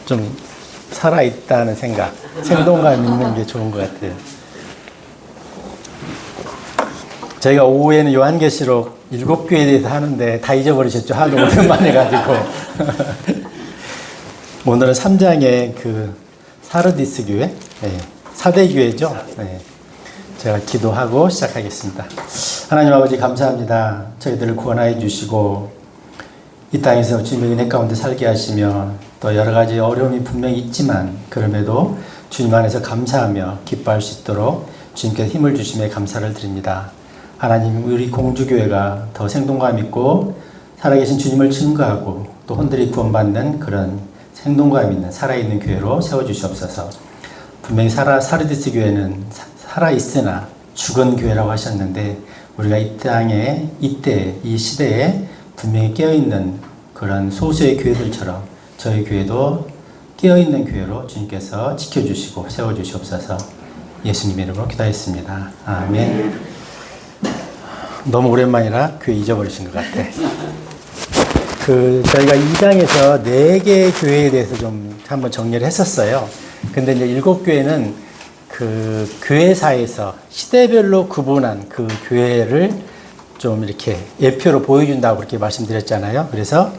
좀 살아있다는 생각, 생동감 있는 게 좋은 것 같아요. 저희가 오후에는 요한계시록 7교회에 대해서 하는데 다 잊어버리셨죠? 하도 오랜만에 가지고. 오늘은 3장의 그 사르디스 교회, 네, 4대 교회죠. 네, 제가 기도하고 시작하겠습니다. 하나님 아버지 감사합니다. 저희들을 구원하여 주시고 이 땅에서 주님의 은혜 가운데 살게 하시며 또 여러 가지 어려움이 분명히 있지만 그럼에도 주님 안에서 감사하며 기뻐할 수 있도록 주님께서 힘을 주심에 감사를 드립니다. 하나님, 우리 공주교회가 더 생동감 있고 살아계신 주님을 증거하고 또 혼들이 구원받는 그런 생동감 있는 살아있는 교회로 세워주시옵소서. 분명히 사르디스 교회는 살아있으나 죽은 교회라고 하셨는데 우리가 이 땅에 이때 이 시대에 분명히 깨어있는 그런 소수의 교회들처럼 저희 교회도 깨어있는 교회로 주님께서 지켜주시고 세워주시옵소서. 예수님 이름으로 기도했습니다. 아멘. 너무 오랜만이라 교회 잊어버리신 것 같아. 저희가 2장에서 4개의 교회에 대해서 좀 한번 정리를 했었어요. 근데 이제 7교회는 그 교회사에서 시대별로 구분한 그 교회를 좀 이렇게 예표로 보여준다고 그렇게 말씀드렸잖아요. 그래서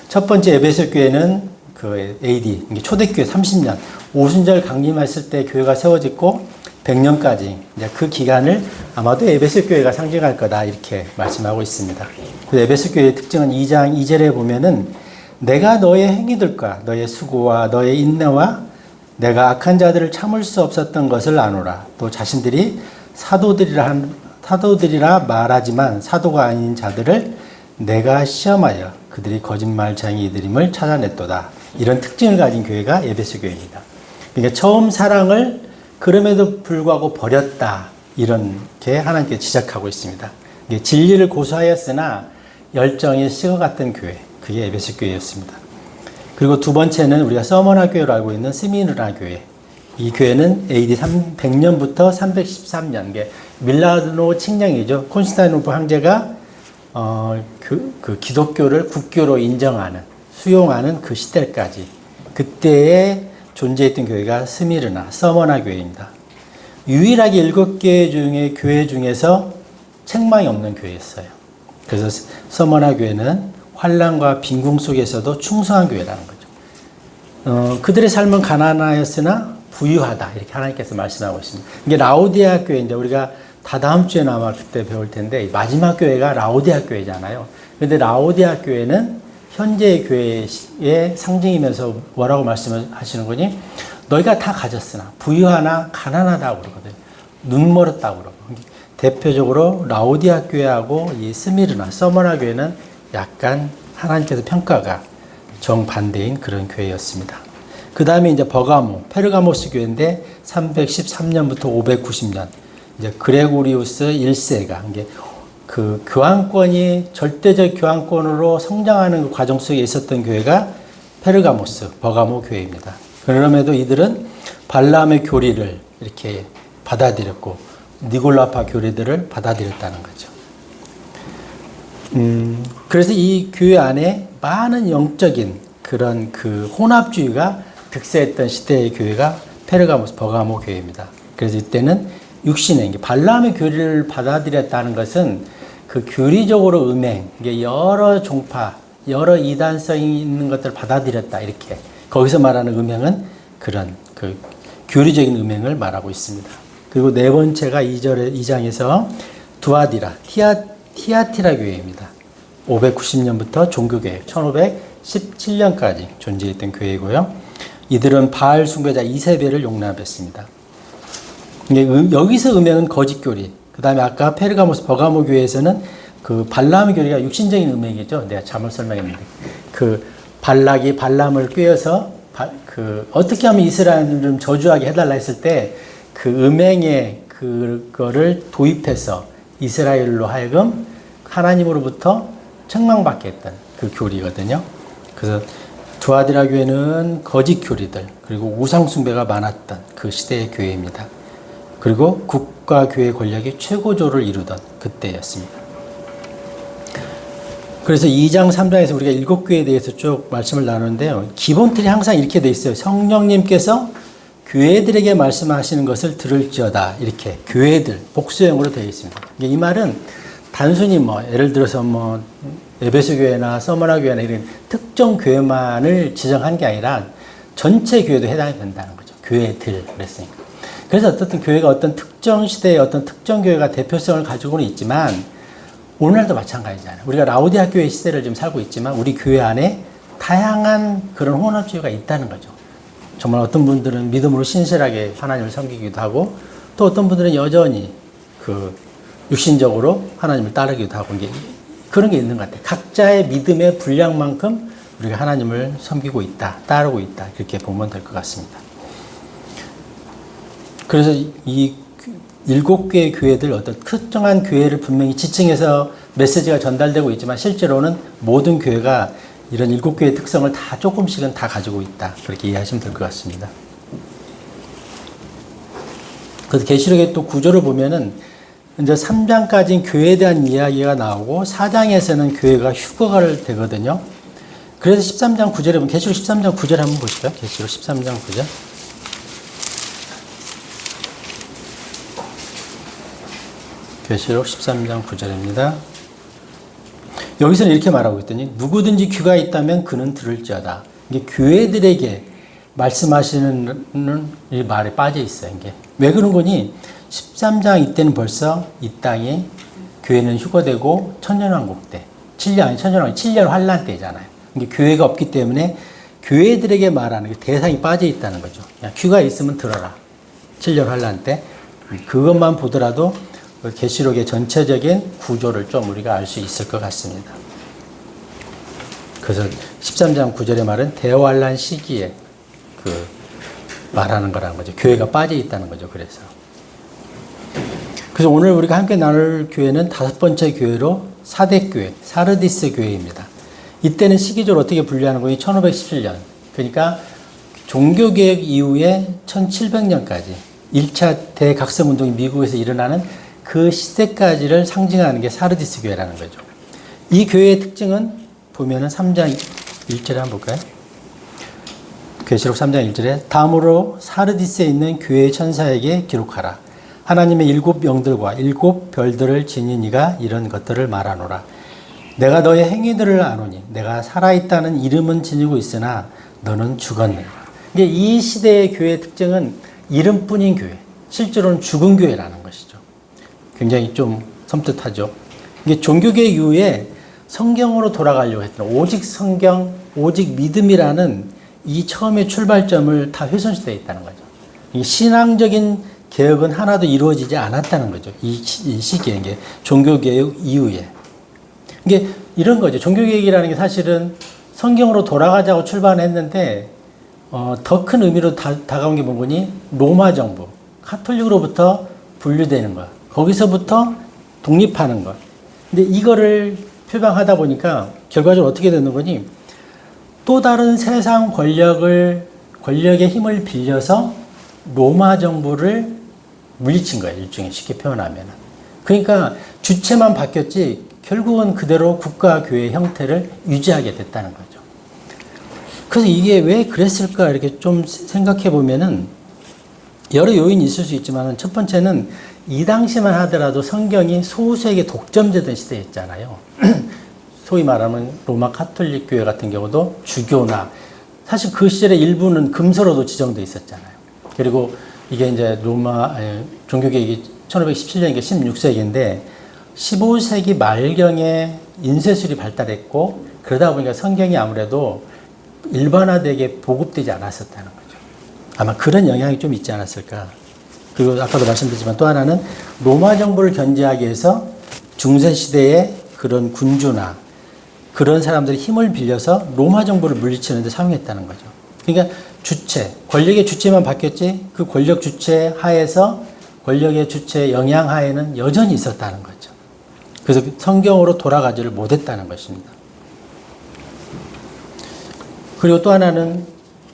첫 번째 에베소 교회는 그 AD, 초대교회 30년, 오순절 강림했을 때 교회가 세워졌고 100년까지 이제 그 기간을 아마도 에베소 교회가 상징할 거다 이렇게 말씀하고 있습니다. 그래서 에베소 교회의 특징은 2장 2절에 보면은 내가 너의 행위들과 너의 수고와 너의 인내와 내가 악한 자들을 참을 수 없었던 것을 아노라. 또 자신들이 사도들이라 말하지만 사도가 아닌 자들을 내가 시험하여 그들이 거짓말쟁이들임을 찾아냈도다. 이런 특징을 가진 교회가 에베소 교회입니다. 그러니까 처음 사랑을 그럼에도 불구하고 버렸다. 이렇게 하나님께 지적하고 있습니다. 진리를 고수하였으나 열정이 식어갔던 교회. 그게 에베소 교회였습니다. 그리고 두 번째는 우리가 서머나 교회로 알고 있는 스미르나 교회. 이 교회는 AD 100년부터 313년. 밀라노 칙령이죠. 콘스탄티노플 황제가 그 기독교를 국교로 인정하는, 수용하는 그 시대까지. 그때에 존재했던 교회가 스미르나, 서머나 교회입니다. 유일하게 7개 중에 교회 중에서 책망이 없는 교회였어요. 그래서 서머나 교회는 환난과 빈궁 속에서도 충성한 교회라는 거죠. 그들의 삶은 가난하였으나 부유하다. 이렇게 하나님께서 말씀하고 있습니다. 이게 라오디아 교회인데 우리가 다다음 주에는 아마 그때 배울 텐데 마지막 교회가 라오디아 교회잖아요. 그런데 라오디아 교회는 현재의 교회의 상징이면서 뭐라고 말씀하시는 거니? 너희가 다 가졌으나 부유하나 가난하다고 그러거든요. 눈멀었다고 그러고. 대표적으로 라오디아 교회하고 이 스미르나, 서머나 교회는 약간 하나님께서 평가가 정반대인 그런 교회였습니다. 그 다음에 이제 버가모, 페르가모스 교회인데 313년부터 590년, 이제 그레고리우스 1세가 그 교황권이 절대적 교황권으로 성장하는 그 과정 속에 있었던 교회가 페르가모스, 버가모 교회입니다. 그럼에도 이들은 발람의 교리를 이렇게 받아들였고 니골라파 교리들을 받아들였다는 거죠. 그래서 이 교회 안에 많은 영적인 그런 그 혼합주의가 득세했던 시대의 교회가 페르가모스, 버가모 교회입니다. 그래서 이때는 육신의 발람의 교리를 받아들였다는 것은 그 교리적으로 음행, 여러 종파, 여러 이단성이 있는 것들을 받아들였다. 이렇게. 거기서 말하는 음행은 그런 그 교리적인 음행을 말하고 있습니다. 그리고 네 번째가 2장에서 두아디라, 티아티라 교회입니다. 590년부터 종교개혁, 1517년까지 존재했던 교회이고요. 이들은 바알 숭배자 이세벨을 용납했습니다. 여기서 음행은 거짓교리. 그 다음에 아까 페르가모스 버가모 교회에서는 그 발람 교리가 육신적인 음행이죠. 내가 잘못 설명했는데. 그 발락이 발람을 꿰어서 어떻게 하면 이스라엘을 좀 저주하게 해달라 했을 때 그 음행의 그거를 도입해서 이스라엘로 하여금 하나님으로부터 책망받게 했던 그 교리거든요. 그래서 두아디라 교회는 거짓 교리들 그리고 우상숭배가 많았던 그 시대의 교회입니다. 그리고 국가 교회 권력이 최고조를 이루던 그때였습니다. 그래서 2장, 3장에서 우리가 7교회에 대해서 쭉 말씀을 나누는데요. 기본 틀이 항상 이렇게 돼 있어요. 성령님께서 교회들에게 말씀하시는 것을 들을지어다. 이렇게 교회들 복수형으로 되어 있습니다. 이 말은 단순히 뭐 예를 들어서 뭐 에베소 교회나 서머나 교회나 이런 특정 교회만을 지정한 게 아니라 전체 교회도 해당이 된다는 거죠. 교회들 그랬으니까. 그래서 어떻든 교회가 어떤 특정 시대의 어떤 특정 교회가 대표성을 가지고는 있지만 오늘날도 마찬가지잖아요. 우리가 라오디아 교회 시대를 지금 살고 있지만 우리 교회 안에 다양한 그런 혼합주의가 있다는 거죠. 정말 어떤 분들은 믿음으로 신실하게 하나님을 섬기기도 하고 또 어떤 분들은 여전히 그 육신적으로 하나님을 따르기도 하고 이게 그런 게 있는 것 같아요. 각자의 믿음의 분량만큼 우리가 하나님을 섬기고 있다, 따르고 있다 이렇게 보면 될 것 같습니다. 그래서 이 7개의 교회들 어떤 특정한 교회를 분명히 지칭해서 메시지가 전달되고 있지만 실제로는 모든 교회가 이런 7개의 특성을 다 조금씩은 다 가지고 있다. 그렇게 이해하시면 될 것 같습니다. 그래서 계시록의 또 구조를 보면은 이제 3장까지는 교회에 대한 이야기가 나오고 4장에서는 교회가 휴거가 되거든요. 그래서 13장 9절에 보면 계시록 13장 9절 한번 보실까요? 계시록 13장 9절. 계시록 13장 9절입니다. 여기서는 이렇게 말하고 있더니 누구든지 귀가 있다면 그는 들을지어다. 이게 교회들에게 말씀하시는 이 말에 빠져 있어요. 이게 왜 그런 거니? 13장 이때는 벌써 이 땅이 교회는 휴거되고 천년왕국 때 7년 환란 때잖아요. 이게 교회가 없기 때문에 교회들에게 말하는 대상이 빠져 있다는 거죠. 그냥 귀가 있으면 들어라. 7년 환란 때 그것만 보더라도 계시록의 전체적인 구조를 좀 우리가 알 수 있을 것 같습니다. 그래서 13장 9절의 말은 대환란 시기에 그 말하는 거라는 거죠. 교회가 빠져 있다는 거죠. 그래서 오늘 우리가 함께 나눌 교회는 5번째 교회로 사대교회, 사르디스 교회입니다. 이때는 시기적으로 어떻게 분류하는 거니? 1517년. 그러니까 종교개혁 이후에 1700년까지 1차 대각성운동이 미국에서 일어나는 그 시대까지를 상징하는 게 사르디스 교회라는 거죠. 이 교회의 특징은 보면은 3장 1절에 한번 볼까요? 계시록 3장 1절에 다음으로 사르디스에 있는 교회의 천사에게 기록하라. 하나님의 7 영들과 7 별들을 지닌 이가 이런 것들을 말하노라. 내가 너의 행위들을 아노니 내가 살아있다는 이름은 지니고 있으나 너는 죽었느니라. 이게 이 시대의 교회의 특징은 이름뿐인 교회, 실제로는 죽은 교회라는 것이죠. 굉장히 좀 섬뜩하죠. 이게 종교개혁 이후에 성경으로 돌아가려고 했던 오직 성경, 오직 믿음이라는 이 처음의 출발점을 다 훼손시되어 있다는 거죠. 이 신앙적인 개혁은 하나도 이루어지지 않았다는 거죠. 이 시기에, 이게 종교개혁 이후에. 이게 이런 거죠. 종교개혁이라는 게 사실은 성경으로 돌아가자고 출발했는데, 더 큰 의미로 다가온 게 뭐니? 로마 정부, 카톨릭으로부터 분류되는 것. 거기서부터 독립하는 것. 근데 이거를 표방하다 보니까 결과적으로 어떻게 되는 거니? 또 다른 세상 권력의 힘을 빌려서 로마 정부를 물리친 거예요. 일종의 쉽게 표현하면. 그러니까 주체만 바뀌었지 결국은 그대로 국가 교회 형태를 유지하게 됐다는 거죠. 그래서 이게 왜 그랬을까 이렇게 좀 생각해 보면은 여러 요인이 있을 수 있지만 첫 번째는 이 당시만 하더라도 성경이 소수에게 독점되던 시대였잖아요. 소위 말하면 로마 카톨릭 교회 같은 경우도 주교나 사실 그 시절에 일부는 금서로도 지정되어 있었잖아요. 그리고 이게 이제 로마 종교개혁이 1517년이니까 16세기인데 15세기 말경에 인쇄술이 발달했고 그러다 보니까 성경이 아무래도 일반화되게 보급되지 않았었다는 거죠. 아마 그런 영향이 좀 있지 않았을까. 그리고 아까도 말씀드렸지만 또 하나는 로마 정부를 견제하기 위해서 중세시대의 그런 군주나 그런 사람들의 힘을 빌려서 로마 정부를 물리치는 데 사용했다는 거죠. 그러니까 주체, 권력의 주체만 바뀌었지 그 권력 주체 하에서 권력의 주체 영향 하에는 여전히 있었다는 거죠. 그래서 성경으로 돌아가지를 못했다는 것입니다. 그리고 또 하나는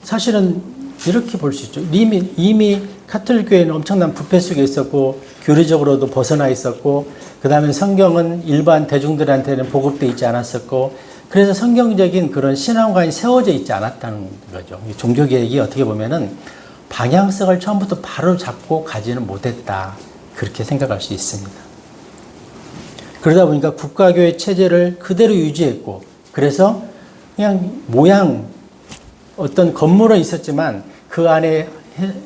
사실은 이렇게 볼 수 있죠. 이미 카톨릭 교회는 엄청난 부패 속에 있었고 교리적으로도 벗어나 있었고 그 다음에 성경은 일반 대중들한테는 보급되어 있지 않았었고, 그래서 성경적인 그런 신앙관이 세워져 있지 않았다는 거죠. 종교개혁이 어떻게 보면은 방향성을 처음부터 바로 잡고 가지는 못했다. 그렇게 생각할 수 있습니다. 그러다 보니까 국가교회 체제를 그대로 유지했고, 그래서 그냥 모양, 어떤 건물은 있었지만 그 안에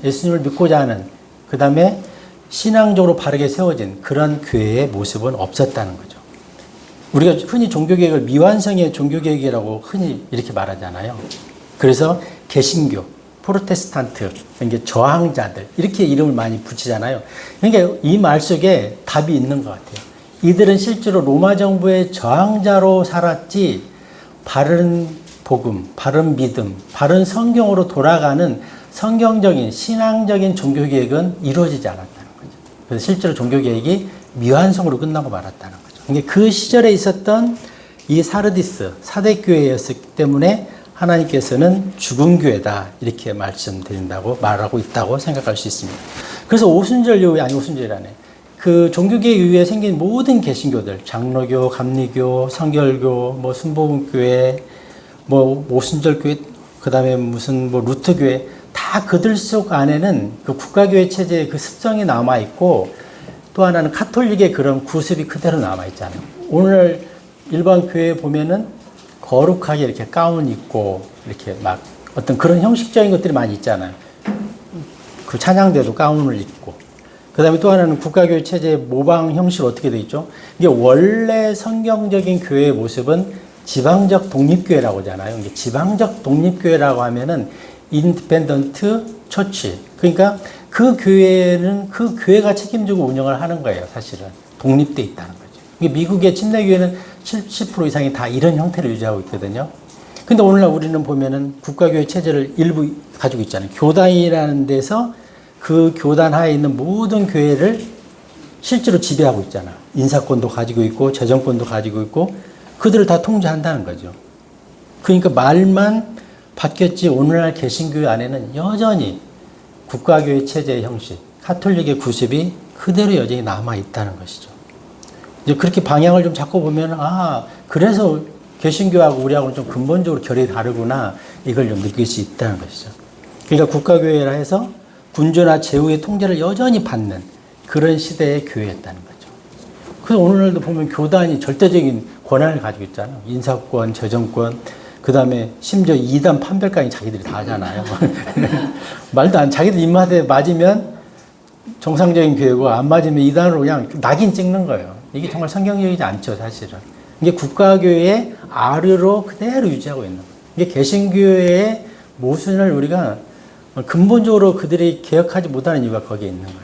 예수님을 믿고자 하는, 그 다음에 신앙적으로 바르게 세워진 그런 교회의 모습은 없었다는 거죠. 우리가 흔히 종교개혁을 미완성의 종교개혁이라고 흔히 이렇게 말하잖아요. 그래서 개신교, 프로테스탄트, 이게 저항자들 이렇게 이름을 많이 붙이잖아요. 그러니까 이 말 속에 답이 있는 것 같아요. 이들은 실제로 로마 정부의 저항자로 살았지 바른 복음, 바른 믿음, 바른 성경으로 돌아가는 성경적인 신앙적인 종교개혁은 이루어지지 않았다는 거죠. 그래서 실제로 종교개혁이 미완성으로 끝나고 말았다는 거죠. 그러니까 그 시절에 있었던 이 사르디스 사대교회였기 때문에 하나님께서는 죽은 교회다 이렇게 말하고 있다고 생각할 수 있습니다. 그래서 오순절 이후에, 아니 오순절이라네, 그 종교개혁 이후에 생긴 모든 개신교들, 장로교, 감리교, 성결교, 뭐 순복음교회, 뭐 오순절교회, 그 다음에 무슨 뭐 루터교회, 다 그들 속 안에는 그 국가교회 체제의 그 습성이 남아있고, 또 하나는 카톨릭의 그런 구습이 그대로 남아있잖아요. 오늘 일반 교회에 보면은 거룩하게 이렇게 가운 입고, 이렇게 막 어떤 그런 형식적인 것들이 많이 있잖아요. 그 찬양대도 가운을 입고. 그 다음에 또 하나는 국가교회 체제의 모방 형식 어떻게 되어 있죠? 이게 원래 성경적인 교회의 모습은 지방적 독립교회라고 하잖아요. 이게 지방적 독립교회라고 하면은 인디펜던트 처치. 그러니까 그 교회는 그 교회가 책임지고 운영을 하는 거예요, 사실은. 독립돼 있다는 거죠. 이게 미국의 침례교회는 70% 이상이 다 이런 형태를 유지하고 있거든요. 근데 오늘날 우리는 보면은 국가교회 체제를 일부 가지고 있잖아요. 교단이라는 데서 그 교단 하에 있는 모든 교회를 실제로 지배하고 있잖아요. 인사권도 가지고 있고, 재정권도 가지고 있고, 그들을 다 통제한다는 거죠. 그러니까 말만 바뀌었지, 오늘날 개신교회 안에는 여전히 국가교회 체제의 형식, 카톨릭의 구습이 그대로 여전히 남아있다는 것이죠. 이제 그렇게 방향을 좀 잡고 보면, 아, 그래서 개신교하고 우리하고는 좀 근본적으로 결이 다르구나, 이걸 좀 느낄 수 있다는 것이죠. 그러니까 국가교회라 해서 군주나 제후의 통제를 여전히 받는 그런 시대의 교회였다는 거죠. 그래서 오늘날도 보면 교단이 절대적인 권한을 가지고 있잖아요. 인사권, 재정권, 그 다음에 심지어 이단 판별까지 자기들이 다 하잖아요. 말도 안, 자기들 입맛에 맞으면 정상적인 교회고, 안 맞으면 이단으로 그냥 낙인 찍는 거예요. 이게 정말 성경적이지 않죠, 사실은. 이게 국가교회의 아르로 그대로 유지하고 있는 거예요. 이게 개신교회의 모순을 우리가 근본적으로 그들이 개혁하지 못하는 이유가 거기에 있는 거예요.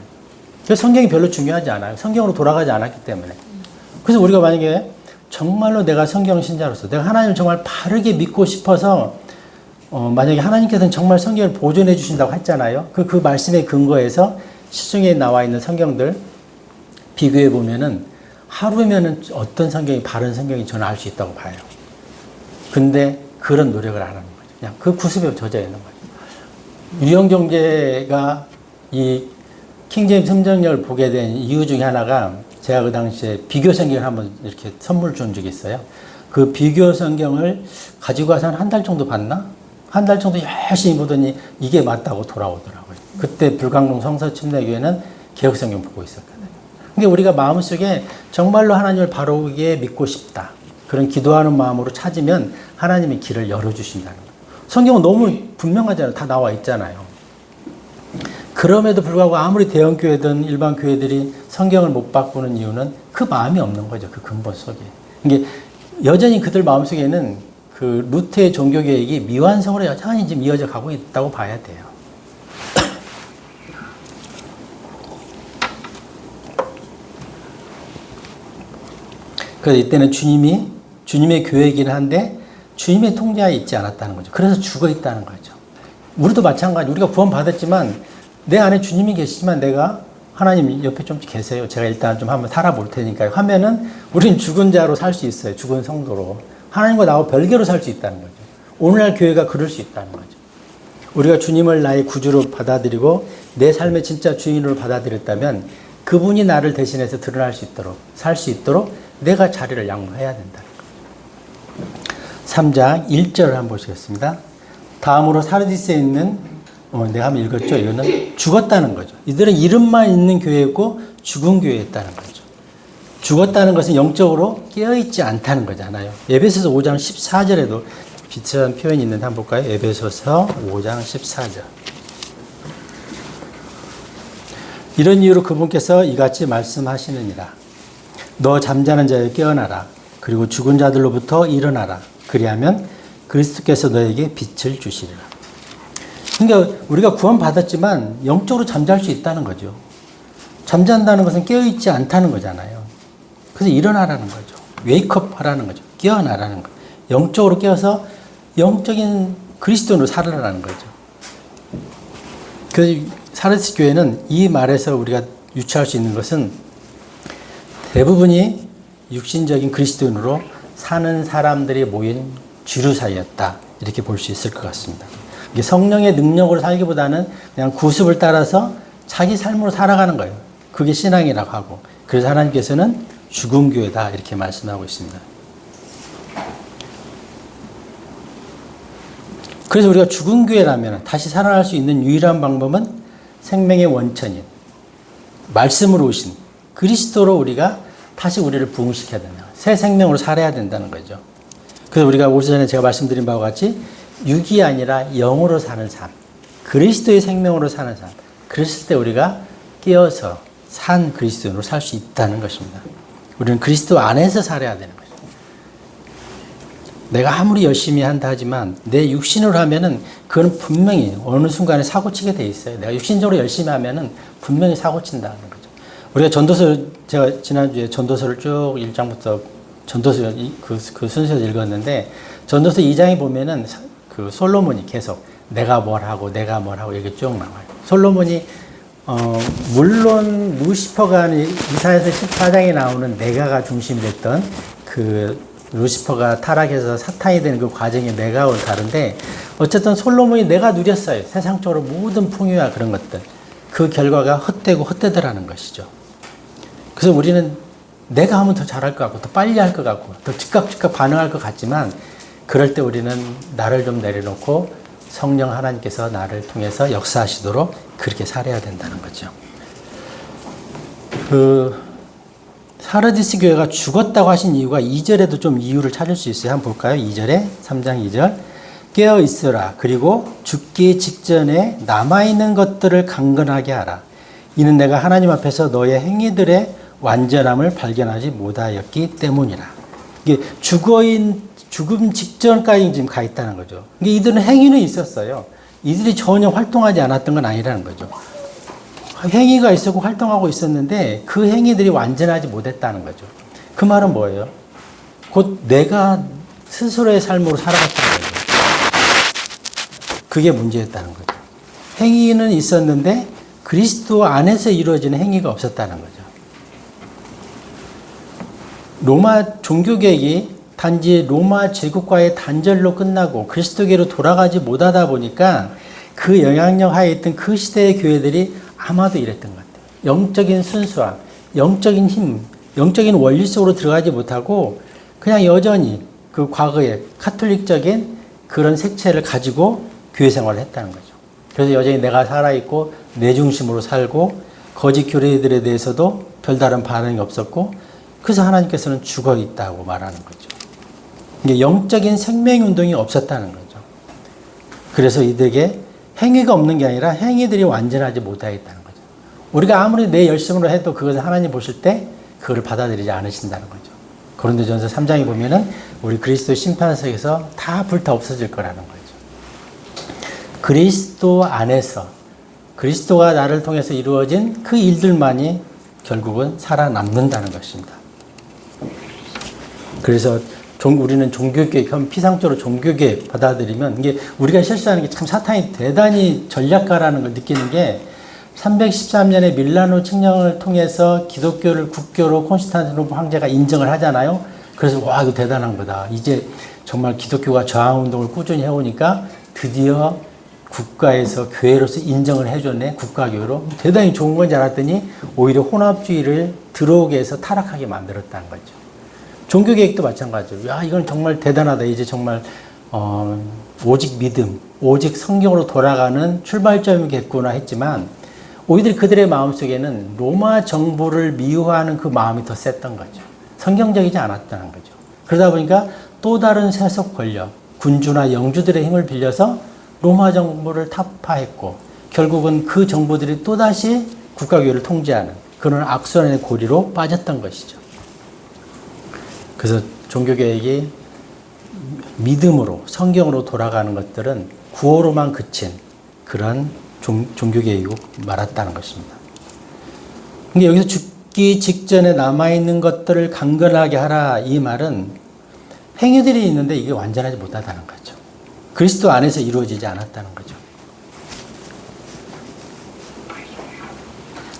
그래서 성경이 별로 중요하지 않아요. 성경으로 돌아가지 않았기 때문에. 그래서 우리가 만약에 정말로 내가 성경 신자로서 내가 하나님을 정말 바르게 믿고 싶어서 만약에 하나님께서는 정말 성경을 보존해 주신다고 했잖아요. 그 말씀에 근거해서 시중에 나와 있는 성경들 비교해 보면은 하루면은 어떤 성경이 바른 성경이 저는 알 수 있다고 봐요. 근데 그런 노력을 안 하는 거죠. 그냥 그 구습에 젖어 있는 거죠. 유영정제가 이 킹제임스 성경을 보게 된 이유 중에 하나가, 제가 그 당시에 비교 성경을 한번 이렇게 선물 준 적이 있어요. 그 비교 성경을 가지고 와서 한 달 정도 봤나? 한 달 정도 열심히 보더니 이게 맞다고 돌아오더라고요. 그때 불광동 성서침례교회는 개혁성경 보고 있었거든요. 근데 우리가 마음속에 정말로 하나님을 바르게 믿고 싶다, 그런 기도하는 마음으로 찾으면 하나님이 길을 열어주신다는 거예요. 성경은 너무 분명하잖아요. 다 나와 있잖아요. 그럼에도 불구하고 아무리 대형교회든 일반 교회들이 성경을 못 바꾸는 이유는 그 마음이 없는 거죠. 그 근본 속에. 이게 여전히 그들 마음속에는 그 루터의 종교개혁이 미완성으로 여전히 지금 이어져 가고 있다고 봐야 돼요. 그래서 이때는 주님의 교회이긴 한데 주님의 통제하에 있지 않았다는 거죠. 그래서 죽어 있다는 거죠. 우리도 마찬가지. 우리가 구원 받았지만 내 안에 주님이 계시지만 내가 하나님 옆에 좀 계세요. 제가 일단 좀 한번 살아볼 테니까요. 하면은 우리는 죽은 자로 살 수 있어요. 죽은 성도로. 하나님과 나하고 별개로 살 수 있다는 거죠. 오늘날 교회가 그럴 수 있다는 거죠. 우리가 주님을 나의 구주로 받아들이고 내 삶의 진짜 주인으로 받아들였다면 그분이 나를 대신해서 드러날 수 있도록, 살 수 있도록 내가 자리를 양보해야 된다. 3장 1절을 한번 보시겠습니다. 다음으로 사르디스에 있는 내가 한번 읽었죠. 이거는 죽었다는 거죠. 이들은 이름만 있는 교회고 죽은 교회였다는 거죠. 죽었다는 것은 영적으로 깨어있지 않다는 거잖아요. 에베소서 5장 14절에도 비슷한 표현이 있는데 한번 볼까요? 에베소서 5장 14절. 이런 이유로 그분께서 이같이 말씀하시느니라. 너 잠자는 자여 깨어나라. 그리고 죽은 자들로부터 일어나라. 그리하면 그리스도께서 너에게 빛을 주시리라. 그러니까 우리가 구원받았지만 영적으로 잠잘 수 있다는 거죠. 잠잔다는 것은 깨어있지 않다는 거잖아요. 그래서 일어나라는 거죠. 웨이크업 하라는 거죠. 깨어나라는 거. 영적으로 깨어서 영적인 그리스도인으로 살아라는 거죠. 그래서 사르디스 교회는 이 말에서 우리가 유추할 수 있는 것은 대부분이 육신적인 그리스도인으로 사는 사람들이 모인 주류사이였다. 이렇게 볼 수 있을 것 같습니다. 이게 성령의 능력으로 살기보다는 그냥 구습을 따라서 자기 삶으로 살아가는 거예요. 그게 신앙이라고 하고. 그래서 하나님께서는 죽은 교회다. 이렇게 말씀하고 있습니다. 그래서 우리가 죽은 교회라면 다시 살아날 수 있는 유일한 방법은 생명의 원천인, 말씀으로 오신 그리스도로 우리가 다시 우리를 부흥시켜야 된다. 새 생명으로 살아야 된다는 거죠. 그래서 우리가 오전에 제가 말씀드린 바와 같이 육이 아니라 영으로 사는 삶, 그리스도의 생명으로 사는 삶, 그랬을 때 우리가 깨어서 산 그리스도인으로 살 수 있다는 것입니다. 우리는 그리스도 안에서 살아야 되는 거죠. 내가 아무리 열심히 한다 하지만 내 육신으로 하면은 그건 분명히 어느 순간에 사고치게 돼 있어요. 내가 육신적으로 열심히 하면은 분명히 사고친다는 거죠. 우리가 전도서, 제가 지난주에 전도서를 쭉 1장부터 전도서 그 순서를 읽었는데 전도서 2장에 보면은 그 솔로몬이 계속 내가 뭘 하고 이렇게 쭉 나와요. 솔로몬이 물론 루시퍼가 이사야서 14장에 나오는 내가가 중심이 됐던 그 루시퍼가 타락해서 사탄이 되는 그 과정의 내가와 다른데 어쨌든 솔로몬이 내가 누렸어요. 세상적으로 모든 풍요와 그런 것들. 그 결과가 헛되고 헛되더라는 것이죠. 그래서 우리는 내가 하면 더 잘할 것 같고 더 빨리 할 것 같고 더 즉각 반응할 것 같지만 그럴 때 우리는 나를 좀 내려놓고 성령 하나님께서 나를 통해서 역사하시도록 그렇게 살아야 된다는 거죠. 사르디스 교회가 죽었다고 하신 이유가 2절에도 좀 이유를 찾을 수 있어요. 한번 볼까요? 2절에 3장 2절 깨어 있으라. 그리고 죽기 직전에 남아있는 것들을 강건하게 하라. 이는 내가 하나님 앞에서 너의 행위들의 완전함을 발견하지 못하였기 때문이라. 이게 죽음 직전까지 지금 가 있다는 거죠. 이들은 행위는 있었어요. 이들이 전혀 활동하지 않았던 건 아니라는 거죠. 행위가 있었고 활동하고 있었는데 그 행위들이 완전하지 못했다는 거죠. 그 말은 뭐예요? 곧 내가 스스로의 삶으로 살아갔다는 거죠. 그게 문제였다는 거죠. 행위는 있었는데 그리스도 안에서 이루어지는 행위가 없었다는 거죠. 로마 종교개혁이 단지 로마 제국과의 단절로 끝나고 그리스도계로 돌아가지 못하다 보니까 그 영향력 하에 있던 그 시대의 교회들이 아마도 이랬던 것 같아요. 영적인 순수함, 영적인 힘, 영적인 원리 속으로 들어가지 못하고 그냥 여전히 그 과거의 카톨릭적인 그런 색채를 가지고 교회 생활을 했다는 거죠. 그래서 여전히 내가 살아있고 내 중심으로 살고 거짓 교리들에 대해서도 별다른 반응이 없었고 그래서 하나님께서는 죽어 있다고 말하는 거죠. 이게 영적인 생명운동이 없었다는 거죠. 그래서 이들에게 행위가 없는 게 아니라 행위들이 완전하지 못하겠다는 거죠. 우리가 아무리 내 열심으로 해도 그것을 하나님 보실 때 그걸 받아들이지 않으신다는 거죠. 고린도전서 3장에 보면은 우리 그리스도 심판석에서 다 불타 없어질 거라는 거죠. 그리스도 안에서 그리스도가 나를 통해서 이루어진 그 일들만이 결국은 살아남는다는 것입니다. 그래서 우리는 종교개혁, 피상적으로 종교개혁 받아들이면 이게 우리가 실수하는 게 참 사탄이 대단히 전략가라는 걸 느끼는 게 313년에 밀라노 칙령을 통해서 기독교를 국교로 콘스탄티노플 황제가 인정을 하잖아요. 그래서 와 이거 대단한 거다. 이제 정말 기독교가 저항운동을 꾸준히 해오니까 드디어 국가에서 교회로서 인정을 해줬네, 국가교회로. 대단히 좋은 건 줄 알았더니 오히려 혼합주의를 들어오게 해서 타락하게 만들었다는 거죠. 종교개혁도 마찬가지로, 야, 이건 정말 대단하다. 이제 정말, 오직 믿음, 오직 성경으로 돌아가는 출발점이겠구나 했지만, 오히려 그들의 마음속에는 로마 정부를 미워하는 그 마음이 더 셌던 거죠. 성경적이지 않았다는 거죠. 그러다 보니까 또 다른 세속 권력, 군주나 영주들의 힘을 빌려서 로마 정부를 타파했고, 결국은 그 정부들이 또다시 국가교회를 통제하는 그런 악순환의 고리로 빠졌던 것이죠. 그래서 종교개혁이 믿음으로, 성경으로 돌아가는 것들은 구호로만 그친 그런 종교개혁이고 말았다는 것입니다. 근데 여기서 죽기 직전에 남아있는 것들을 강건하게 하라, 이 말은 행위들이 있는데 이게 완전하지 못하다는 거죠. 그리스도 안에서 이루어지지 않았다는 거죠.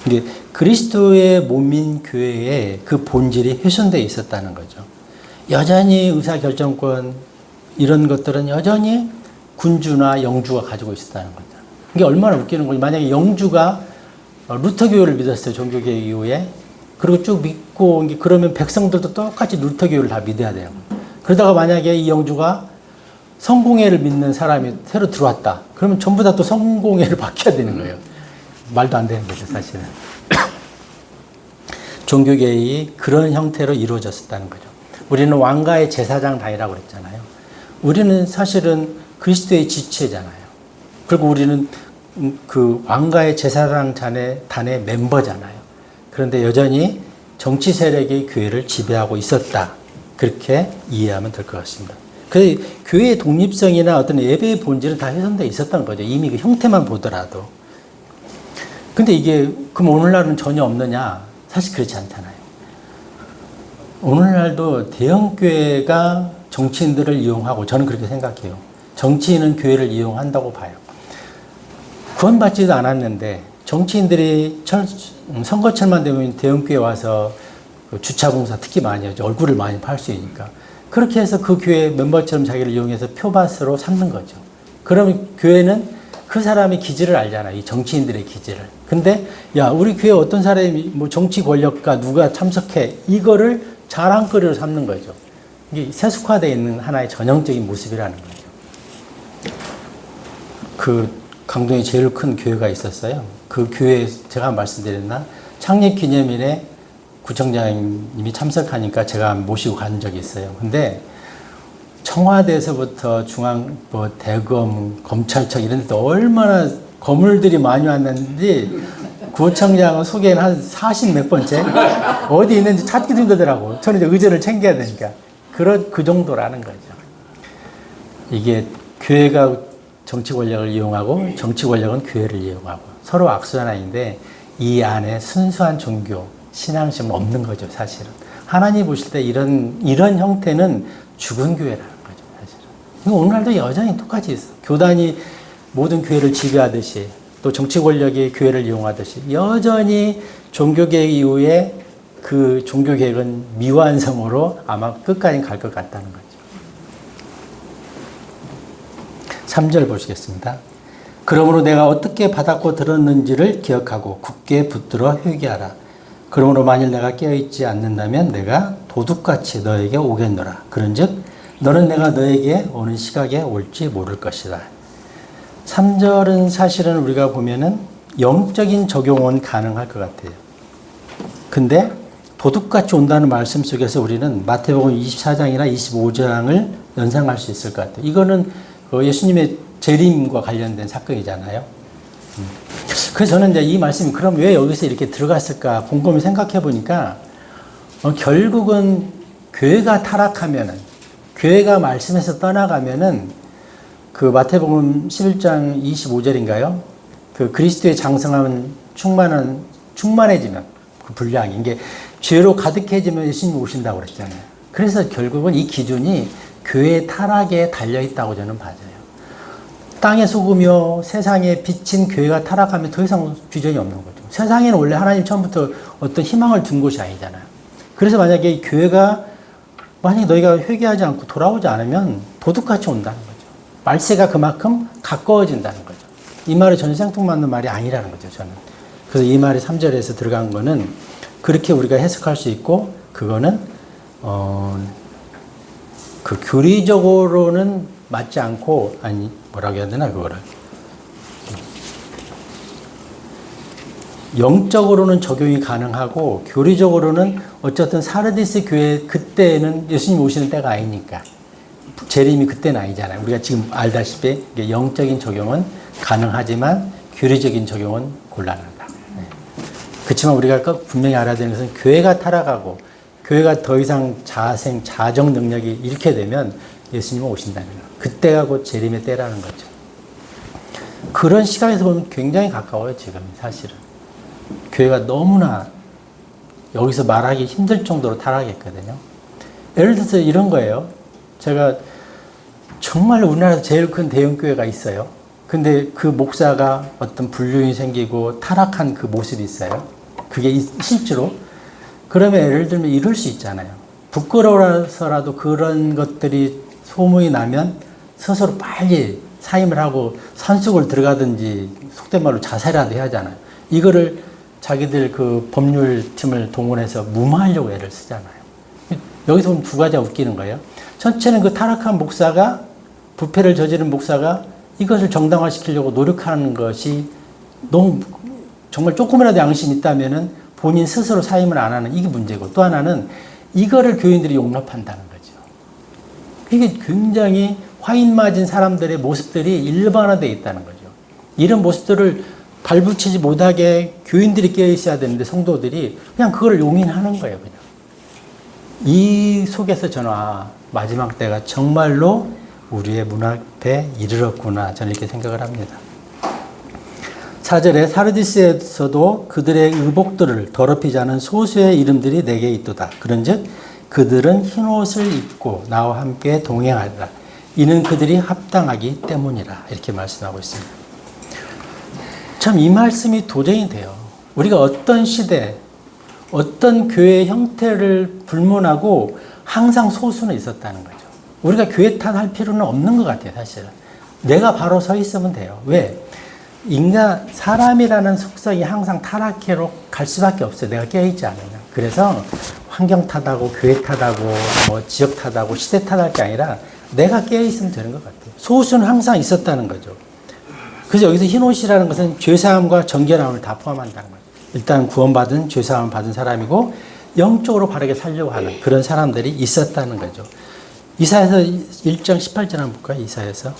이게 그리스도의 몸인 교회에 그 본질이 훼손되어 있었다는 거죠. 여전히 의사결정권, 이런 것들은 여전히 군주나 영주가 가지고 있었다는 거죠. 이게 얼마나 웃기는 거지. 만약에 영주가 루터교회를 믿었어요, 종교개혁 이후에. 그리고 쭉 믿고, 그러면 백성들도 똑같이 루터교회를 다 믿어야 돼요. 그러다가 만약에 이 영주가 성공회를 믿는 사람이 새로 들어왔다. 그러면 전부 다 또 성공회를 바뀌어야 되는 거예요. 말도 안 되는 거죠, 사실은. 종교개혁이 그런 형태로 이루어졌었다는 거죠. 우리는 왕가의 제사장 단이라고 그랬잖아요. 우리는 사실은 그리스도의 지체잖아요. 그리고 우리는 그 왕가의 제사장 단의 멤버잖아요. 그런데 여전히 정치 세력이 교회를 지배하고 있었다. 그렇게 이해하면 될 것 같습니다. 그 교회의 독립성이나 어떤 예배의 본질은 다 훼손되어 있었던 거죠. 이미 그 형태만 보더라도. 근데 이게 그럼 오늘날은 전혀 없느냐? 사실 그렇지 않잖아요. 오늘날도 대형교회가 정치인들을 이용하고, 저는 그렇게 생각해요. 정치인은 교회를 이용한다고 봐요. 구원받지도 않았는데 정치인들이 선거철만 되면 대형교회 와서 주차공사 특히 많이 하죠. 얼굴을 많이 팔 수 있으니까. 그렇게 해서 그 교회 멤버처럼 자기를 이용해서 표밭으로 삼는 거죠. 그러면 교회는 그 사람의 기질을 알잖아요. 이 정치인들의 기질을. 근데 야, 우리 교회 어떤 사람이 뭐 정치 권력가 누가 참석해, 이거를 자랑거리로 삼는 거죠. 이게 세속화되어 있는 하나의 전형적인 모습이라는 거죠. 그 강동에 제일 큰 교회가 있었어요. 그 교회 제가 말씀드렸나? 창립기념일에 구청장님이 참석하니까 제가 모시고 간 적이 있어요. 근데 청와대에서부터 중앙, 대검, 검찰청 이런 데도 얼마나 거물들이 많이 왔는지 구청장은 소개는 한 40몇 번째 어디 있는지 찾기도 힘들더라고. 저는 이제 의전을 챙겨야 되니까. 그 정도라는 거죠. 이게 교회가 정치 권력을 이용하고 정치 권력은 교회를 이용하고 서로 악순환인데 이 안에 순수한 종교, 신앙심은 없는 거죠, 사실은. 하나님 보실 때 이런 형태는 죽은 교회라는 거죠, 사실은. 오늘날도 여전히 똑같이 있어. 교단이 모든 교회를 지배하듯이 또 정치 권력이 교회를 이용하듯이 여전히 종교개혁 이후에 그 종교개혁은 미완성으로 아마 끝까지 갈 것 같다는 거죠. 3절 보시겠습니다. 그러므로 내가 어떻게 받았고 들었는지를 기억하고 굳게 붙들어 회개하라. 그러므로 만일 내가 깨어있지 않는다면 내가 도둑같이 너에게 오겠노라. 그런즉 너는 내가 너에게 오는 시각에 올지 모를 것이다. 3절은 사실은 우리가 보면은 영적인 적용은 가능할 것 같아요. 근데 도둑같이 온다는 말씀 속에서 우리는 마태복음 24장이나 25장을 연상할 수 있을 것 같아요. 이거는 예수님의 재림과 관련된 사건이잖아요. 그래서 저는 이제 이 말씀이 그럼 왜 여기서 이렇게 들어갔을까 곰곰이 생각해 보니까 결국은 교회가 타락하면은, 교회가 말씀에서 떠나가면은 그 마태복음 11장 25절인가요? 그 그리스도의 장성함은 충만해지면 그 분량이 이게 죄로 가득해지면 예수님이 오신다고 그랬잖아요. 그래서 결국은 이 기준이 교회의 타락에 달려있다고 저는 봐요. 땅의 소금이요 세상에 비친 교회가 타락하면 더 이상 비전이 없는 거죠. 세상에는 원래 하나님 처음부터 어떤 희망을 둔 곳이 아니잖아요. 그래서 만약에 교회가, 만약에 너희가 회개하지 않고 돌아오지 않으면 도둑같이 온다는 거죠. 말세가 그만큼 가까워진다는 거죠. 이 말이 전혀 생뚱맞는 말이 아니라는 거죠, 저는. 그래서 이 말이 3절에서 들어간 거는 그렇게 우리가 해석할 수 있고, 그거는 그 교리적으로는 맞지 않고, 아니 뭐라고 해야 되나 그거를, 영적으로는 적용이 가능하고 교리적으로는 어쨌든 사르디스 교회 그때는 예수님 오시는 때가 아니니까 재림이 그때는 아니잖아요. 우리가 지금 알다시피 영적인 적용은 가능하지만 교리적인 적용은 곤란하다. 네. 그렇지만 우리가 분명히 알아야 되는 것은 교회가 타락하고 교회가 더 이상 자정 능력이 잃게 되면 예수님은 오신다는 거. 그때가 곧 재림의 때라는 거죠. 그런 시각에서 보면 굉장히 가까워요, 지금 사실은. 교회가 너무나 여기서 말하기 힘들 정도로 타락했거든요. 예를 들어서 이런 거예요. 제가 정말 우리나라에서 제일 큰 대형교회가 있어요. 근데 그 목사가 어떤 불륜이 생기고 타락한 그 모습이 있어요. 그게 실제로. 그러면 예를 들면 이럴 수 있잖아요. 부끄러워서라도 그런 것들이 소문이 나면 스스로 빨리 사임을 하고 산속을 들어가든지 속된 말로 자살이라도 해야 하잖아요. 이거를 자기들 그 법률팀을 동원해서 무마하려고 애를 쓰잖아요. 여기서 보면 두 가지가 웃기는 거예요. 전체는 그 타락한 목사가, 부패를 저지른 목사가 이것을 정당화시키려고 노력하는 것이 너무 정말 조금이라도 양심이 있다면은 본인 스스로 사임을 안 하는 이게 문제고, 또 하나는 이거를 교인들이 용납한다는 거죠. 이게 굉장히 화인 맞은 사람들의 모습들이 일반화되어 있다는 거죠. 이런 모습들을 발붙이지 못하게 교인들이 깨어 있어야 되는데 성도들이 그냥 그걸 용인하는 거예요, 그냥. 이 속에서 저는 마지막 때가 정말로 우리의 문 앞에 이르렀구나, 저는 이렇게 생각을 합니다. 4절에 사르디스에서도 그들의 의복들을 더럽히지 않은 소수의 이름들이 내게 있도다. 그런즉 그들은 흰옷을 입고 나와 함께 동행하리라. 이는 그들이 합당하기 때문이라. 이렇게 말씀하고 있습니다. 참 이 말씀이 도전이 돼요. 우리가 어떤 시대, 어떤 교회의 형태를 불문하고 항상 소수는 있었다는 거죠. 우리가 교회 탓할 필요는 없는 것 같아요, 사실은. 내가 바로 서 있으면 돼요. 왜? 인간, 사람이라는 속성이 항상 타락해로 갈 수밖에 없어요. 내가 깨어있지 않으면. 그래서 환경 탓하고 교회 탓하고 뭐 지역 탓하고 시대 탓할 게 아니라 내가 깨어있으면 되는 것 같아요. 소수는 항상 있었다는 거죠. 그래서 여기서 흰옷이라는 것은 죄사함과 정결함을 다 포함한다는 거예요. 일단 구원받은 죄사함을 받은 사람이고 영적으로 바르게 살려고 하는 그런 사람들이 있었다는 거죠. 이사야서 1장 18절 한번 볼까요? 이사야서.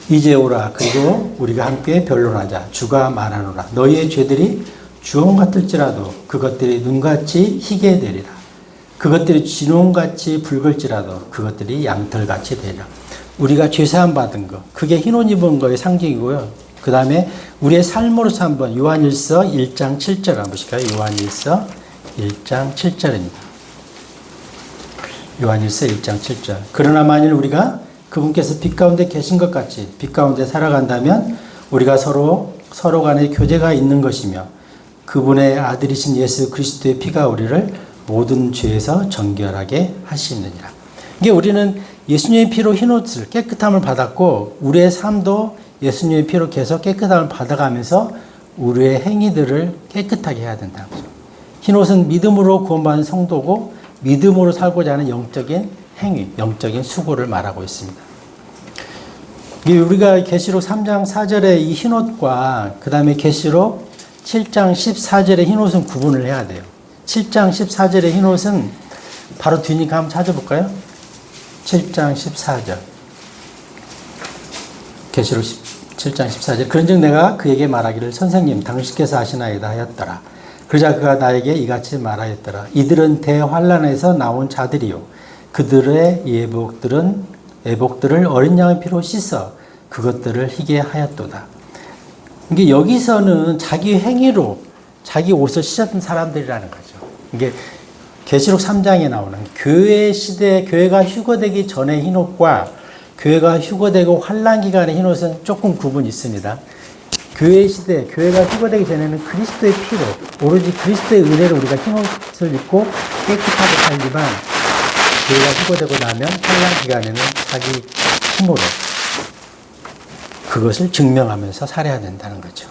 이제 오라. 그리고 우리가 함께 변론하자. 주가 말하노라. 너희의 죄들이 주홍 같을지라도 그것들이 눈같이 희게 되리라. 그것들이 진홍같이 붉을지라도 그것들이 양털같이 되리라. 우리가 죄사함 받은 것, 그게 흰옷 입은 거의 상징이고요. 그 다음에 우리의 삶으로서 한번 요한일서 1장 7절 한번 보실까요? 요한일서 1장 7절입니다. 요한일서 1장 7절. 그러나 만일 우리가 그분께서 빛 가운데 계신 것 같이 빛 가운데 살아간다면 우리가 서로 간에 교제가 있는 것이며 그분의 아들이신 예수 그리스도의 피가 우리를 모든 죄에서 정결하게 하시느니라. 이게 우리는 예수님의 피로 흰옷을 깨끗함을 받았고 우리의 삶도 예수님의 피로 계속 깨끗함을 받아가면서 우리의 행위들을 깨끗하게 해야 된다는 거죠. 흰옷은 믿음으로 구원받은 성도고 믿음으로 살고자 하는 영적인 행위, 영적인 수고를 말하고 있습니다. 우리가 계시록 3장 4절의 이 흰옷과 그 다음에 계시록 7장 14절의 흰옷은 구분을 해야 돼요. 7장 14절의 흰옷은 바로 뒤니까 한번 찾아볼까요? 7장 14절. 계시록 7장 14절. 그런즉 내가 그에게 말하기를 선생님 당신께서 아시나이다 하였더라. 그러자 그가 나에게 이같이 말하였더라. 이들은 대환란에서 나온 자들이요 그들의 예복들을 어린 양의 피로 씻어 그것들을 희게 하였도다. 이게 여기서는 자기 행위로 자기 옷을 씻었던 사람들이라는 거죠. 이게 계시록 3장에 나오는 교회 시대, 교회가 휴거되기 전의 흰옷과 교회가 휴거되고 환란 기간의 흰옷은 조금 구분이 있습니다. 교회 시대, 교회가 휴거되기 전에는 그리스도의 피로, 오로지 그리스도의 은혜로 우리가 힘을 입고 깨끗하게 살지만, 교회가 휴거되고 나면 환란 기간에는 자기 힘으로 그것을 증명하면서 살아야 된다는 거죠.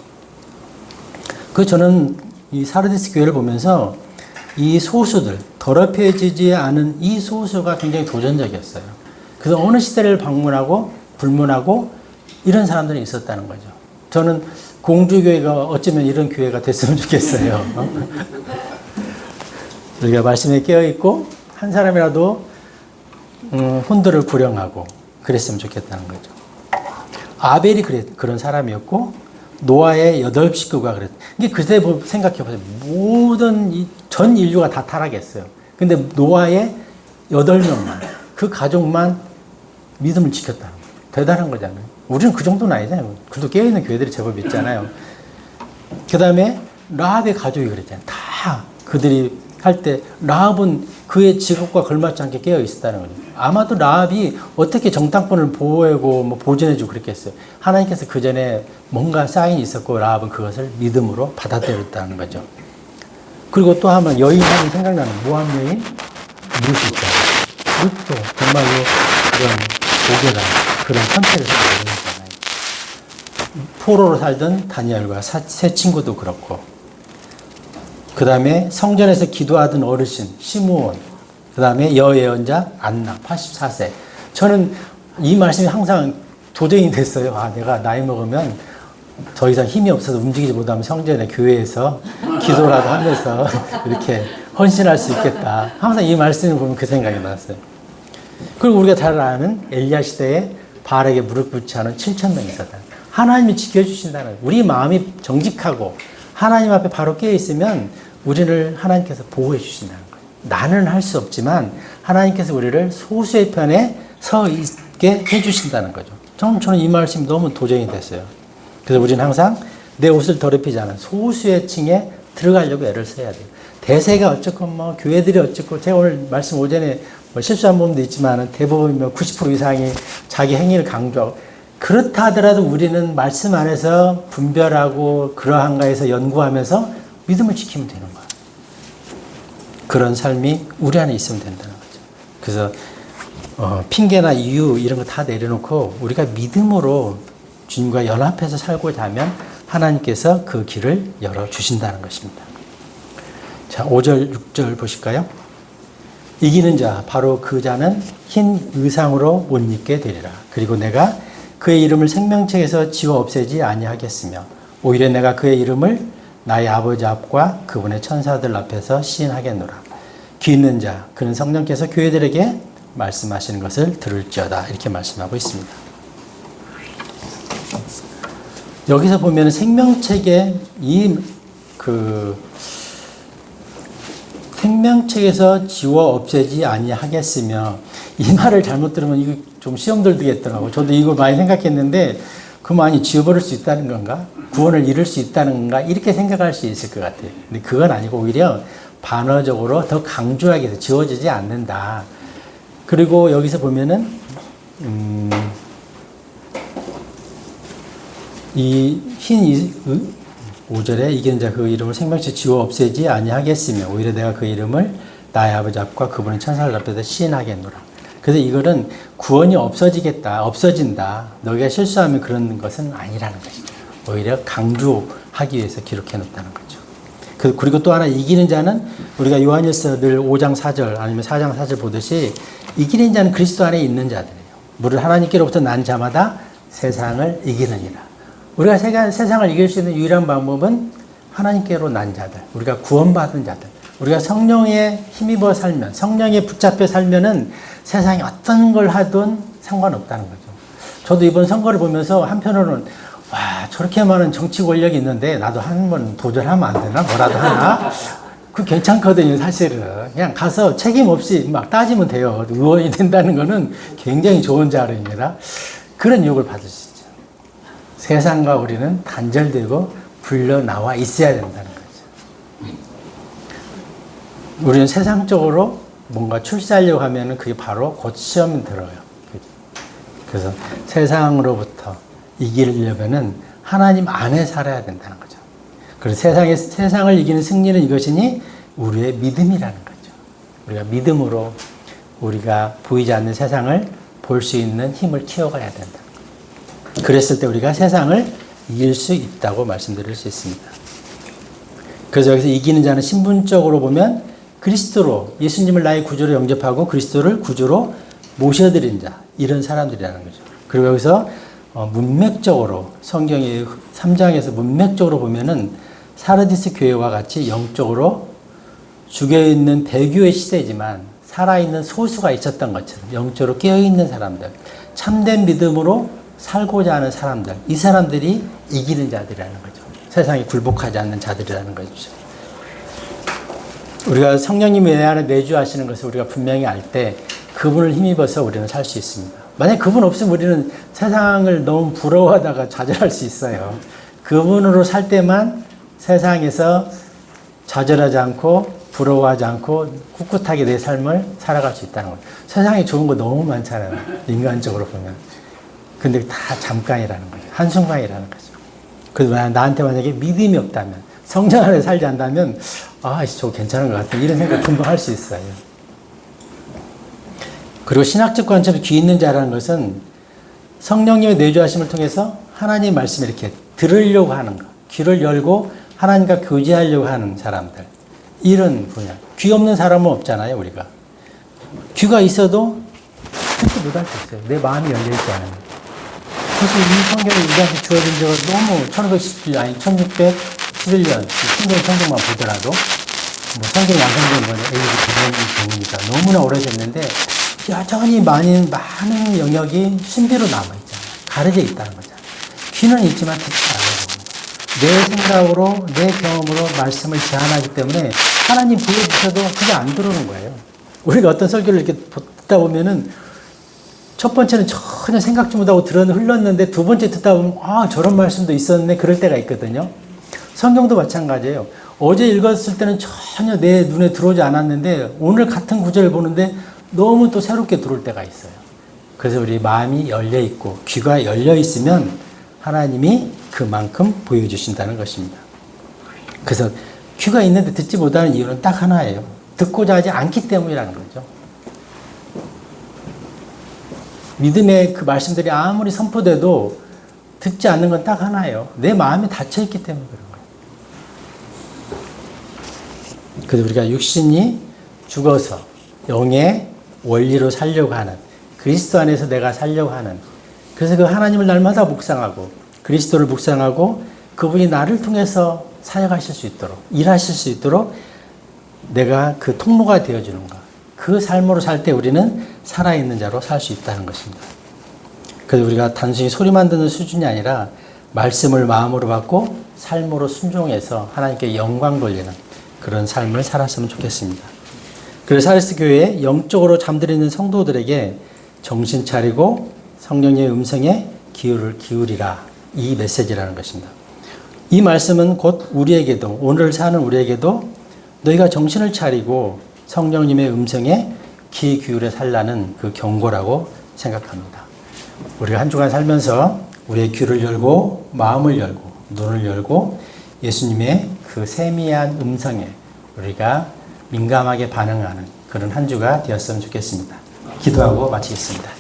저는 이 사르디스 교회를 보면서 이 소수들, 더럽혀지지 않은 이 소수가 굉장히 도전적이었어요. 그래서 어느 시대를 방문하고 불문하고 이런 사람들이 있었다는 거죠. 저는 공주교회가 어쩌면 이런 교회가 됐으면 좋겠어요. 우리가 말씀에 깨어있고 한 사람이라도 혼돈을 불영하고 그랬으면 좋겠다는 거죠. 아벨이 그런 사람이었고 노아의 8식구가 그랬. 이게 그때 생각해보세요. 모든 전 인류가 다 타락했어요. 근데 노아의 8명만, 그 가족만 믿음을 지켰다는 거예요. 대단한 거잖아요. 우리는 그 정도는 아니잖아요. 그래도 깨어있는 교회들이 제법 있잖아요. 그 다음에 라합의 가족이 그랬잖아요. 다 그들이 할 때 라합은 그의 직업과 걸맞지 않게 깨어 있었다는 거죠. 아마도 라합이 어떻게 정탐꾼을 보호하고 보존해주고 그랬겠어요. 하나님께서 그 전에 뭔가 사인이 있었고 라합은 그것을 믿음으로 받아들였다는 거죠. 그리고 또 한번 여인 하면 생각나는 모함 여인 룻이 있잖아요. 룻도 정말로 그런 고결한 그런 선택을 하는 거잖아요. 포로로 살던 다니엘과 세 친구도 그렇고, 그 다음에 성전에서 기도하던 어르신 시므온, 그 다음에 여예언자 안나 84세. 저는 이 말씀이 항상 도전이 됐어요. 내가 나이 먹으면 더 이상 힘이 없어서 움직이지 못하면 성전에 교회에서 기도라도 하면서 이렇게 헌신할 수 있겠다. 항상 이 말씀을 보면 그 생각이 났어요. 그리고 우리가 잘 아는 엘리야 시대에 바알에게 무릎 꿇지 않은 7,000명이 있었다. 하나님이 지켜주신다는, 우리 마음이 정직하고 하나님 앞에 바로 깨어 있으면 우리를 하나님께서 보호해 주신다는 거예요. 나는 할 수 없지만 하나님께서 우리를 소수의 편에 서 있게 해 주신다는 거죠. 저는 이 말씀이 너무 도전이 됐어요. 그래서 우리는 항상 내 옷을 더럽히지 않은 소수의 층에 들어가려고 애를 써야 돼요. 대세가 어쨌건 교회들이 어쨌고, 제가 오늘 말씀 오전에 실수한 부분도 있지만 대부분 90% 이상이 자기 행위를 강조하고, 그렇다 하더라도 우리는 말씀 안에서 분별하고 그러한가에서 연구하면서 믿음을 지키면 되는 거예요. 그런 삶이 우리 안에 있으면 된다는 거죠. 그래서 핑계나 이유 이런 거 다 내려놓고 우리가 믿음으로 주님과 연합해서 살고자 하면 하나님께서 그 길을 열어주신다는 것입니다. 자, 5절, 6절 보실까요? 이기는 자, 바로 그 자는 흰 의상으로 옷 입게 되리라. 그리고 내가 그의 이름을 생명책에서 지워 없애지 아니하겠으며 오히려 내가 그의 이름을 나의 아버지 앞과 그분의 천사들 앞에서 시인하겠노라. 귀 있는 자, 그는 성령께서 교회들에게 말씀하시는 것을 들을지어다. 이렇게 말씀하고 있습니다. 여기서 보면 생명책에 생명책에서 지워 없애지 아니하겠으며, 이 말을 잘못 들으면 이거 좀 시험 들겠더라고. 저도 이거 많이 생각했는데, 그 많이 지워버릴 수 있다는 건가? 구원을 이룰 수 있다는 건가? 이렇게 생각할 수 있을 것 같아요. 근데 그건 아니고 오히려 반어적으로 더 강조하게 해서 지워지지 않는다. 그리고 여기서 보면은 이 흰 5절에 이기는 자 그 이름을 생명책 지워 없애지 아니하겠으며 오히려 내가 그 이름을 나의 아버지 앞과 그분의 천사들 앞에서 시인하겠노라. 그래서 이거는 구원이 없어진다. 너희가 실수하면 그런 것은 아니라는 것입니다. 오히려 강조하기 위해서 기록해 놓았다는 거죠. 그리고 또 하나, 이기는 자는 우리가 요한일서 늘 5장 4절 아니면 4장 4절 보듯이 이기는 자는 그리스도 안에 있는 자들이에요. 무릇 하나님께로부터 난 자마다 세상을 이기느니라. 우리가 세상을 이길 수 있는 유일한 방법은 하나님께로 난 자들, 우리가 구원받은 자들, 우리가 성령에 힘입어 살면, 성령에 붙잡혀 살면은 세상에 어떤 걸 하든 상관없다는 거죠. 저도 이번 선거를 보면서 한편으로는 저렇게 많은 정치 권력이 있는데 나도 한번 도전하면 안 되나? 뭐라도 하나? 그 괜찮거든요, 사실은. 그냥 가서 책임 없이 막 따지면 돼요. 의원이 된다는 거는 굉장히 좋은 자료입니다. 그런 유혹을 받을 수 있죠. 세상과 우리는 단절되고 불려 나와 있어야 된다는 거죠. 우리는 세상적으로 뭔가 출세하려고 하면은 그게 바로 곧 시험이 들어요. 그래서 세상으로부터 이기려면은 하나님 안에 살아야 된다는 거죠. 그래서 세상을 이기는 승리는 이것이니 우리의 믿음이라는 거죠. 우리가 믿음으로 우리가 보이지 않는 세상을 볼 수 있는 힘을 키워가야 된다. 그랬을 때 우리가 세상을 이길 수 있다고 말씀드릴 수 있습니다. 그래서 여기서 이기는 자는 신분적으로 보면 그리스도로 예수님을 나의 구주로 영접하고 그리스도를 구주로 모셔드린 자, 이런 사람들이라는 거죠. 그리고 여기서 문맥적으로 성경의 3장에서 문맥적으로 보면은 사르디스 교회와 같이 영적으로 죽어있는 배교의 시대지만 살아있는 소수가 있었던 것처럼 영적으로 깨어있는 사람들, 참된 믿음으로 살고자 하는 사람들, 이 사람들이 이기는 자들이라는 거죠. 세상에 굴복하지 않는 자들이라는 거죠. 우리가 성령님이 내 안에 내주하시는 것을 우리가 분명히 알 때 그분을 힘입어서 우리는 살 수 있습니다. 만약 그분 없으면 우리는 세상을 너무 부러워하다가 좌절할 수 있어요. 그분으로 살 때만 세상에서 좌절하지 않고 부러워하지 않고 꿋꿋하게 내 삶을 살아갈 수 있다는 거예요. 세상에 좋은 거 너무 많잖아요. 인간적으로 보면. 근데 다 잠깐이라는 거죠. 한순간이라는 거죠. 그래서 나한테 만약에 믿음이 없다면, 성령 안에 살지 않다면, 저거 괜찮은 것 같아. 이런 생각 금방 할 수 있어요. 그리고 신학적 관점에서 귀 있는 자라는 것은 성령님의 내주하심을 통해서 하나님의 말씀을 이렇게 들으려고 하는 것, 귀를 열고 하나님과 교제하려고 하는 사람들, 이런 분야. 귀 없는 사람은 없잖아요, 우리가. 귀가 있어도 듣지 못할 수 있어요. 내 마음이 열려있지 않으면. 사실 이 성경이 우리한테 주어진 지가 너무 1517년, 아니 1611년, 성경만 보더라도, 성경 완성된 건 AD 100년이 되니까 너무나 오래됐는데, 여전히 많은 영역이 신비로 남아있잖아요. 가려져 있다는 거잖아요. 귀는 있지만 듣지 않아요. 내 생각으로, 내 경험으로 말씀을 제안하기 때문에 하나님 보여주셔도 그게 안 들어오는 거예요. 우리가 어떤 설교를 이렇게 듣다 보면은 첫 번째는 전혀 생각지 못하고 흘렀는데 두 번째 듣다 보면 저런 말씀도 있었네, 그럴 때가 있거든요. 성경도 마찬가지예요. 어제 읽었을 때는 전혀 내 눈에 들어오지 않았는데 오늘 같은 구절을 보는데 너무 또 새롭게 들어올 때가 있어요. 그래서 우리 마음이 열려 있고 귀가 열려 있으면 하나님이 그만큼 보여주신다는 것입니다. 그래서 귀가 있는데 듣지 못하는 이유는 딱 하나예요. 듣고자 하지 않기 때문이라는 거죠. 믿음의 그 말씀들이 아무리 선포돼도 듣지 않는 건 딱 하나예요. 내 마음이 닫혀있기 때문에 그런 거예요. 그래서 우리가 육신이 죽어서 영의 원리로 살려고 하는, 그리스도 안에서 내가 살려고 하는, 그래서 그 하나님을 날마다 묵상하고 그리스도를 묵상하고 그분이 나를 통해서 사역하실 수 있도록, 일하실 수 있도록 내가 그 통로가 되어주는 것, 그 삶으로 살 때 우리는 살아있는 자로 살 수 있다는 것입니다. 그래서 우리가 단순히 소리만 듣는 수준이 아니라 말씀을 마음으로 받고 삶으로 순종해서 하나님께 영광 돌리는 그런 삶을 살았으면 좋겠습니다. 그래서 사르디스 교회에 영적으로 잠들어 있는 성도들에게 정신 차리고 성령의 음성에 귀를 기울이라, 이 메시지라는 것입니다. 이 말씀은 곧 우리에게도, 오늘 사는 우리에게도 너희가 정신을 차리고 성령님의 음성에 귀 기울여 살라는 그 경고라고 생각합니다. 우리가 한 주간 살면서 우리의 귀를 열고 마음을 열고 눈을 열고 예수님의 그 세미한 음성에 우리가 민감하게 반응하는 그런 한 주가 되었으면 좋겠습니다. 기도하고 마치겠습니다.